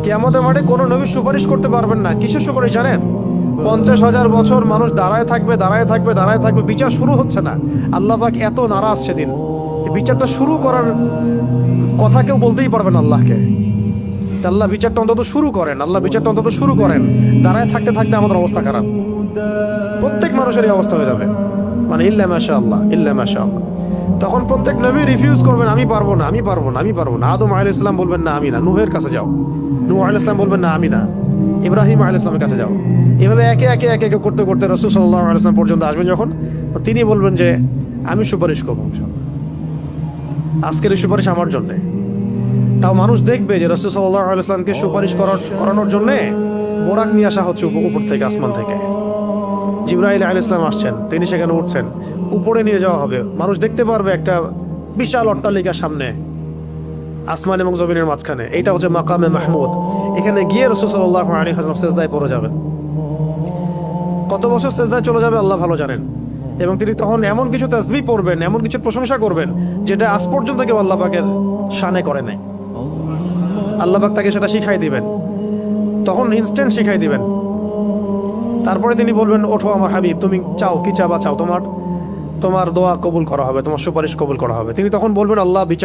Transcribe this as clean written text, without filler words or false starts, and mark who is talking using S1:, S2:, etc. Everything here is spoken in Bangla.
S1: কিয়ামতের মাঠে কোনো নবী সুপারিশ করতে পারবেন না। কিসের সুপারিশ জানেন? 50,000 বছর মানুষ দাঁড়ায় থাকবে, দাঁড়ায় থাকবে, দাঁড়ায় থাকবে, বিচার শুরু হচ্ছে না। আল্লাহ পাক এত নারাজ সেদিন, বিচারটা শুরু করার কথা কেউ বলতেই পারবে না আল্লাহকে। আল্লাহ বিচারটা অন্তত শুরু করেন, আল্লাহ বিচারটা অন্তত শুরু করেন। দাঁড়ায় থাকতে থাকতে আমাদের অবস্থা খারাপ, প্রত্যেক মানুষের এই অবস্থা হয়ে যাবে। মানে ইল্লা মাশাআল্লাহ, ইল্লা মাশাআল্লাহ। তখন প্রত্যেক নবী রিফিউজ করবেন, আমি পারবো না, আমি পারবো না, আমি পারবো না। আদম আলাইহিস সালাম বলবেন না আমি না, নূহের কাছে যাও। নূহ আলাইহিস সালাম বলবেন না আমি না, ইব্রাহিম আলাইহিস সালামের কাছে যাও। এভাবে একে একে একে একে করতে করতে রাসূল সাল্লাল্লাহু আলাইহি ওয়াসাল্লাম পর্যন্ত আসবেন যখন, তিনি বলবেন যে আমি সুপারিশ করবো ইনশাআল্লাহ, আজকের এই সুপারিশ আমার জন্যে। তাও মানুষ দেখবে যে রাসূল সাল্লাল্লাহু আলাইহি ওয়াসাল্লামকে সুপারিশ করানোর জন্যে বোরাক নিয়ে আসা হচ্ছে উপর থেকে, আসমান থেকে। জিবরাইল আলাইহিস সালাম আসছেন, তিনি সেখানে উঠছেন, উপরে নিয়ে যাওয়া হবে। মানুষ দেখতে পারবে একটা বিশাল অট্টালিকার সামনে, আসমান এবং জমিনের মাঝখানে। এইটা হচ্ছে মাকামে মাহমুদ। এখানে গিয়ে রাসূল সাল্লাল্লাহু আলাইহি ওয়াসাল্লাম সিজদায় পড়ে যাবেন। কত বছর সিজদায় চলে যাবে আল্লাহ ভালো জানেন। এবং তিনি তখন এমন কিছু তাসবিহ পড়বেন, এমন কিছু প্রশংসা করবেন, যেটা আজ পর্যন্ত কেউ আল্লাহ পাকের শানে করে নাই। আল্লাহ পাক তাকে সেটা শিখাই দিবেন, তখন ইনস্ট্যান্ট শিখাই দিবেন। তারপরে তিনি বলবেন, ওঠো আমার হাবিব, তুমি চাও কি চাবা চাও, তোমার দোয়া কবুল করা হবে, তোমার সুপারিশ কবুল করা হবে। তিনি তখন বলবেন, আল্লাহ বিচার